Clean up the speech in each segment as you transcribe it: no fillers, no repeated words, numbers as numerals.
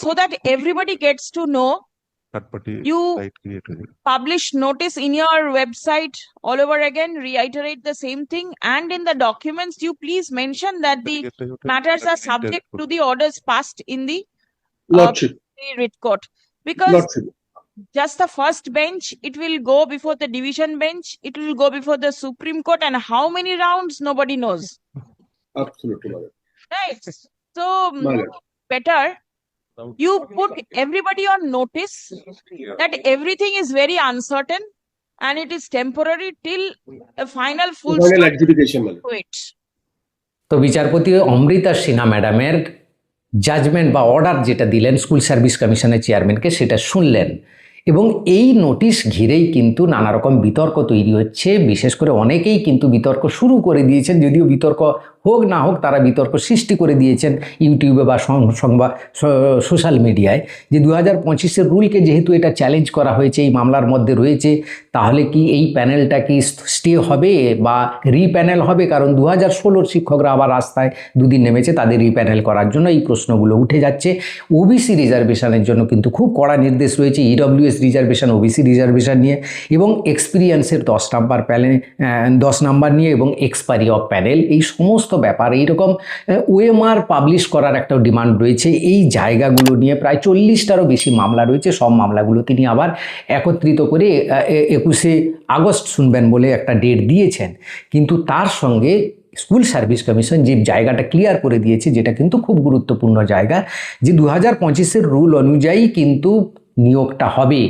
So that everybody gets to know, third party you site created. publish notice in your website all over again, reiterate the same thing, and in the documents you please mention that the matters are subject to the orders passed in the Lordship, writ court. Because Lordship. just the first bench, it will go before the division bench, it will go before the Supreme Court, and how many rounds nobody knows. Absolutely, my lord. Right. So My lord. better you put everybody on notice that everything is very uncertain and it is temporary till a final full Final stop adjudication, my lord. to it. তো বিচারপতি অমৃতা সিনহা ম্যাডামের judgement বা order যেটা দিলেন school service কমিশনের চেয়ারম্যানকে সেটা শুনলেন এবং এই নোটিশ ঘিরেই কিন্তু নানা রকম বিতর্ক তৈরি হচ্ছে। বিশেষ করে অনেকেই কিন্তু বিতর্ক শুরু করে দিয়েছেন, যদিও বিতর্ক হোক না হোক তারা বিতর্ক সৃষ্টি করে দিয়েছেন ইউটিউবে বা সংবাদ সোশ্যাল মিডিয়ায়, যে 2025-এর রুলকে যেহেতু এটা চ্যালেঞ্জ করা হয়েছে, এই মামলার মধ্যে রয়েছে, তাহলে কি এই প্যানেলটা কি স্টে হবে বা রিপ্যানেল হবে? কারণ 2016-র শিক্ষকরা আবার রাস্তায় দুদিন নেমেছে তাদের রিপ্যানেল করার জন্য। এই প্রশ্নগুলো উঠে যাচ্ছে। ওবিসি রিজার্ভেশনের জন্য কিন্তু খুব কড়া নির্দেশ রয়েছে, ইডব্লিউএস রিজার্ভেশন, ওবিসি রিজার্ভেশন নিয়ে এবং এক্সপিরিয়েন্সের 10 নাম্বার প্যানেল 10 নাম্বার নিয়ে এবং এক্সপায়ারি অফ প্যানেল, এই সমস্ত ব্যাপার। এইরকম ওএমআর পাবলিশ করার একটা ডিমান্ড রয়েছে। এই জায়গাগুলো নিয়ে প্রায় 40টারও বেশি মামলা রয়েছে। সব মামলাগুলো তিনি আবার একত্রিত করে 21শে আগস্ট শুনবেন বলে একটা ডেট দিয়েছেন। কিন্তু তার সঙ্গে স্কুল সার্ভিস কমিশন যে জায়গাটা ক্লিয়ার করে দিয়েছে, যেটা কিন্তু খুব গুরুত্বপূর্ণ জায়গা, যে 2025-এর রুল অনুযায়ী কিন্তু নিয়োগটা হবে।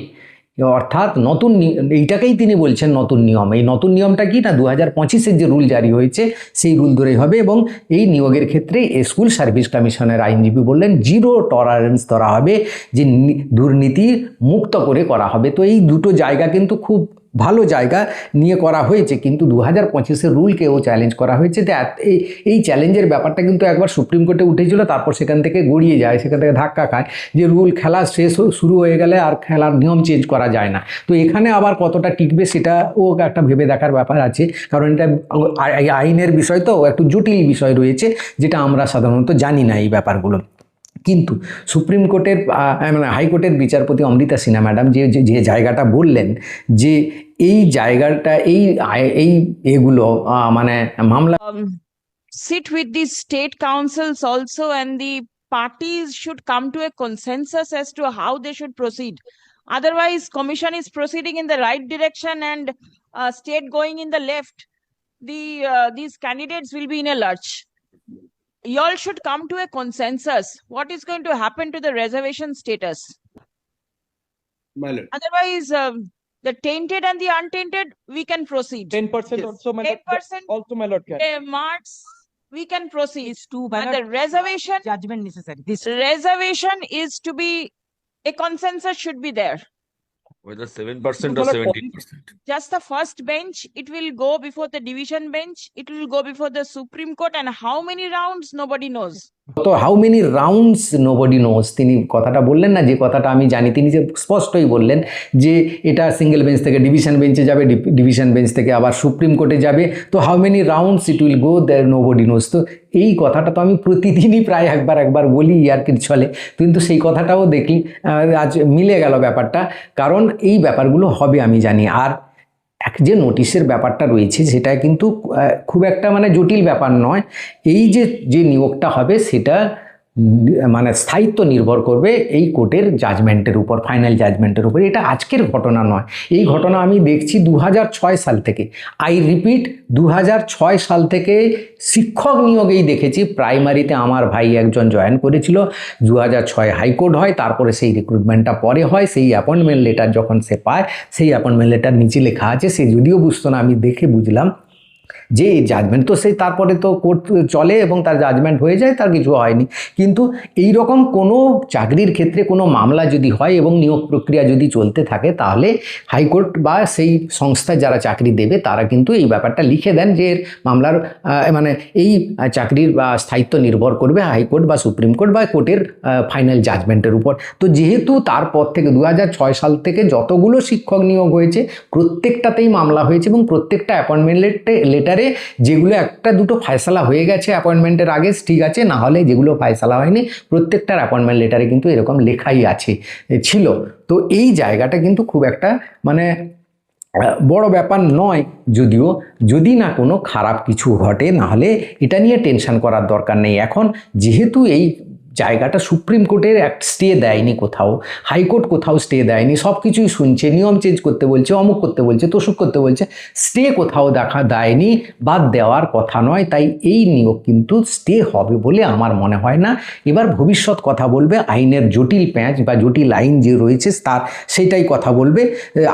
অর্থাৎ নতুন, এইটাকেই তিনি বলছেন নতুন নিয়ম। এই নতুন নিয়মটা কি না, 2025-এর যে রুল জারি হয়েছে সেই রুল ধরেই হবে এবং এই নিয়োগের ক্ষেত্রে স্কুল সার্ভিস কমিশনের আইনজীবী বললেন জিরো টলারেন্স ধরা হবে, যে দুর্নীতি মুক্ত করে করা হবে। তো এই দুটো জায়গা কিন্তু খুব ভালো জায়গা নিয়ে করা হয়েছে, কিন্তু 2025-এর রুলকেও চ্যালেঞ্জ করা হয়েছে। এই চ্যালেঞ্জের ব্যাপারটা কিন্তু একবার সুপ্রিম কোর্টে উঠেছিল, তারপর সেখান থেকে গড়িয়ে যায়, সেখান থেকে ধাক্কা খায়, যে রুল খেলা শেষ শুরু হয়ে গেলে আর খেলার নিয়ম চেঞ্জ করা যায় না। তো এখানে আবার কতটা টিকবে সেটাও একটা ভেবে দেখার ব্যাপার আছে, কারণ এটা আইনের বিষয়, তো একটু জটিল বিষয় রয়েছে যেটা আমরা সাধারণত জানি না এই ব্যাপারগুলো। কিন্তু সুপ্রিম কোর্টের মানে হাইকোর্টের বিচারপতি অমৃতা সিনহা ম্যাডাম যে জায়গাটা বললেন, যে এই জায়গাটা এই এগুলো মানে মামলা Sit with the state councils also, and the parties should come to a consensus as to how they should proceed. Otherwise, commission is proceeding in the right direction and state going in the left. These candidates will be in a lurch. Y'all should come to a consensus. What is going to happen to the reservation status? My lord. Otherwise, the tainted and the untainted, we can proceed. 10% Yes. also, my lord. 8% Also, my lord. marks, we can proceed. Is to And the reservation, judgment necessary. This reservation is to be, a consensus should be there. Whether 7% or Well, 17%. Just the first bench, it will go before the division bench, it will go before the Supreme Court, and how many rounds, nobody knows. তো how many rounds nobody nose, তিনি কথাটা বললেন না, যে কথাটা আমি জানি, তিনি যে স্পষ্টই বললেন যে এটা সিঙ্গেল বেঞ্চ থেকে ডিভিশন বেঞ্চে যাবে, ডিভিশন বেঞ্চ থেকে আবার সুপ্রিম কোর্টে যাবে। তো how many rounds it will go there nobody knows. তো এই কথাটা তো আমি প্রতিদিনই প্রায় একবার বলি আর কি চলে, কিন্তু সেই কথাটাও দেখি আজ মিলে গেল ব্যাপারটা, কারণ এই ব্যাপারগুলো হবে আমি জানি। আর যে নোটিশের ব্যাপারটা রয়েছে সেটা কিন্তু খুব একটা মানে জটিল ব্যাপার নয়। এই যে নিয়োগটা হবে সেটা মানে স্থায়িত্ব নির্ভর করবে এই কোর্টের জাজমেন্টের উপর, ফাইনাল জাজমেন্টের উপর। এটা আজকের ঘটনা নয়, এই ঘটনা আমি দেখছি 2006 সাল থেকে। আই রিপিট, 2006 সাল থেকে শিক্ষক নিয়োগেই দেখেছি। প্রাইমারিতে আমার ভাই একজন জয়েন করেছিল, 2006 হাইকোর্ট হয়, তারপরে সেই রিক্রুটমেন্টটা পরে হয়। সেই অ্যাপয়েন্টমেন্ট লেটার যখন সে পায়, সেই অ্যাপয়েন্টমেন্ট লেটার নিচে লেখা আছে, সে যদিও বুঝতো না, আমি দেখে বুঝলাম যে এই জাজমেন্ট তো সেই তারপরে তো কোর্ট চলে এবং তার জাজমেন্ট হয়ে যায়, তার কিছু হয়নি। কিন্তু এই রকম কোনো চাকরির ক্ষেত্রে কোনো মামলা যদি হয় এবং নিয়োগ প্রক্রিয়া যদি চলতে থাকে, তাহলে হাইকোর্ট বা সেই সংস্থায় যারা চাকরি দেবে তারা কিন্তু এই ব্যাপারটা লিখে দেন যে মামলার মানে এই চাকরির বা স্থায়িত্ব নির্ভর করবে হাইকোর্ট বা সুপ্রিম কোর্ট বা কোর্টের ফাইনাল জাজমেন্টের উপর। তো যেহেতু তারপর থেকে 2006 সাল থেকে যতগুলো শিক্ষক নিয়োগ হয়েছে প্রত্যেকটাতেই মামলা হয়েছে এবং প্রত্যেকটা অ্যাপয়েন্টমেন্ট লেটার ক্লিয়ারে, যেগুলো একটা দুটো ফায়সালা হয়ে গেছে অ্যাপয়েন্টমেন্টের আগে ঠিক আছে, না হলে যেগুলো ফায়সালা হয়নি প্রত্যেকটার অ্যাপয়েন্টমেন্ট লেটারে কিন্তু এরকম লেখাই আছে ছিল। তো এই জায়গাটা কিন্তু খুব একটা মানে বড় ব্যাপার নয়, যদিও যদি না কোনো খারাপ কিছু ঘটে, না হলে এটা নিয়ে টেনশন করার দরকার নেই। এখন যেহেতু এই জায়গাটা সুপ্রিম কোর্টের স্টে দেয়নি, কোথাও হাইকোর্ট কোথাও স্টে দেয়নি, সব কিছুই শুনছে, নিয়ম চেঞ্জ করতে বলছে, অমুক করতে বলছে, তসুক করতে বলছে, স্টে কোথাও দেয়নি, বাদ দেওয়ার কথা নয়। তাই এই নিয়োগ কিন্তু স্টে হবে বলে আমার মনে হয় না। এবার ভবিষ্যৎ কথা বলবে, আইনের জটিল প্যাঁচ বা জটিল আইন যে রয়েছে তার সেটাই কথা বলবে।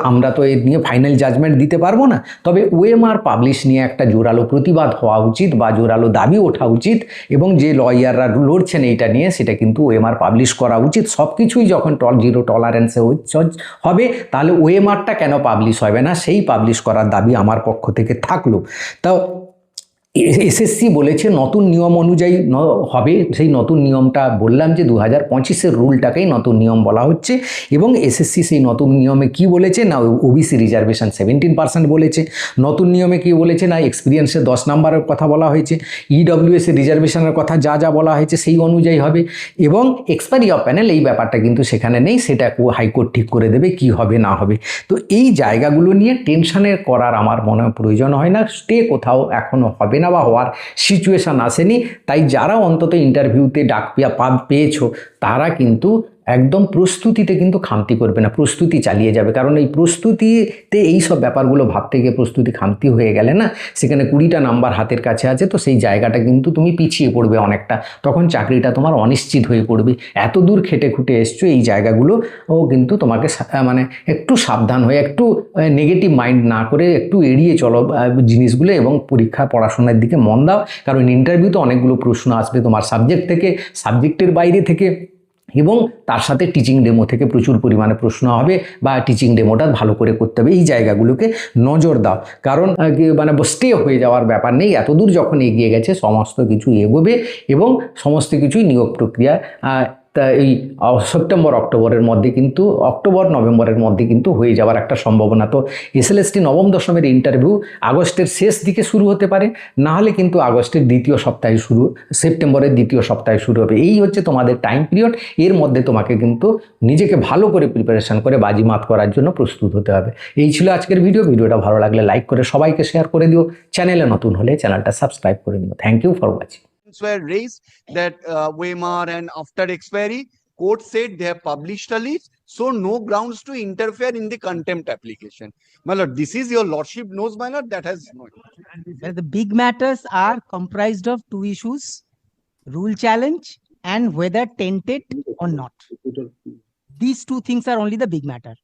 আমরা তো এর নিয়ে ফাইনাল জাজমেন্ট দিতে পারবো না। তবে ওএমআর পাবলিশ নিয়ে একটা জোরালো প্রতিবাদ হওয়া উচিত বা জোরালো দাবি ওঠা উচিত, এবং যে লয়াররা লড়ছেন এইটা নিয়ে সেটা কিন্তু ওএমআর পাবলিশ করা উচিত। সব কিছুই যখন জিরো টলারেন্সে হবে, তাহলে ওএমআরটা কেন পাবলিশ হবে না, সেই পাবলিশ করার দাবি আমার পক্ষ থেকে থাকলো। তাও এসএসসি বলেছে নতুন নিয়ম অনুযায়ী হবে, সেই নতুন নিয়মটা বললাম যে 2025-এর রুলটাকেই নতুন নিয়ম বলা হচ্ছে। এবং এসএসসি সেই নতুন নিয়মে কি বলেছে না, ওবিসি রিজার্ভেশন 17% বলেছে। নতুন নিয়মে কি বলেছে না, এক্সপিরিয়েন্সে 10 নম্বরের কথা বলা হয়েছে, ইডব্লিউএস এর রিজার্ভেশনের কথা যা যা বলা হয়েছে সেই অনুযায়ী হবে। এবং এক্সপায়ারি অফ প্যানেল এই ব্যাপারটা কিন্তু সেখানে নেই, সেটা হাইকোর্ট ঠিক করে দেবে কি হবে না হবে। তো এই জায়গাগুলো নিয়ে টেনশনের করার আমার মনে প্রয়োজন হয় না। স্টে কোথাও এখনও হবে না বা হওয়ার সিচুয়েশান আসেনি। তাই যারা অন্তত ইন্টারভিউতে ডাক পেয়েছো তারা কিন্তু একদম প্রস্তুতিতে কিন্তু খামতি করবে না, প্রস্তুতি চালিয়ে যাবে। কারণ এই প্রস্তুতিতে এই সব ব্যাপারগুলো ভাবতে গিয়ে প্রস্তুতি খামতি হয়ে গেলে না, সেখানে 20টা নাম্বার হাতের কাছে আছে, তো সেই জায়গাটা কিন্তু তুমি পিছিয়ে পড়বে অনেকটা, তখন চাকরিটা তোমার অনিশ্চিত হয়ে পড়বে। এত দূর খেটে খুঁটে এসছো, এই জায়গাগুলো ও কিন্তু তোমাকে মানে একটু সাবধান হয়ে, একটু নেগেটিভ মাইন্ড না করে একটু এড়িয়ে চলো জিনিসগুলো, এবং পরীক্ষা পড়াশোনার দিকে মন দাও। কারণ ইন্টারভিউতে অনেকগুলো প্রশ্ন আসবে তোমার সাবজেক্ট থেকে, সাবজেক্টের বাইরে থেকে, এবং তার সাথে টিচিং ডেমো থেকে প্রচুর পরিমাণে প্রশ্ন হবে, বা টিচিং ডেমোটা ভালো করে করতে হবে। এই জায়গাগুলোকে নজর দাও, কারণ মানে স্টে হয়ে যাওয়ার ব্যাপার নেই। এতদূর যখন এগিয়ে গেছে সমস্ত কিছু এগোবে, এবং সমস্ত কিছুই নিয়োগ প্রক্রিয়া তা এই সেপ্টেম্বর অক্টোবরের মধ্যে কিন্তু, অক্টোবর নভেম্বরের মধ্যে কিন্তু হয়ে যাওয়ার একটা সম্ভাবনা। তো এসএলএসটি নবম দশমের ইন্টারভিউ আগস্টের শেষ দিকে শুরু হতে পারে, না হলে কিন্তু আগস্টের দ্বিতীয় সপ্তাহে শুরু, সেপ্টেম্বরের দ্বিতীয় সপ্তাহে শুরু হবে। এই হচ্ছে তোমাদের টাইম পিরিয়ড। এর মধ্যে তোমাকে কিন্তু নিজেকে ভালো করে প্রিপারেশন করে বাজিমাত করার জন্য প্রস্তুত হতে হবে। এই ছিল আজকের ভিডিওটা ভালো লাগলে লাইক করে সবাইকে শেয়ার করে দিও, চ্যানেলে নতুন হলে চ্যানেলটা সাবস্ক্রাইব করে নিও। Thank you for watching. were raised that Weimar, and after expiry, court said they have published a list, so no grounds to interfere in the contempt application. My lord, this is your lordship knows, my lord, that has no. Well, the big matters are comprised of two issues: rule challenge and whether tainted or not. These two things are only the big matter.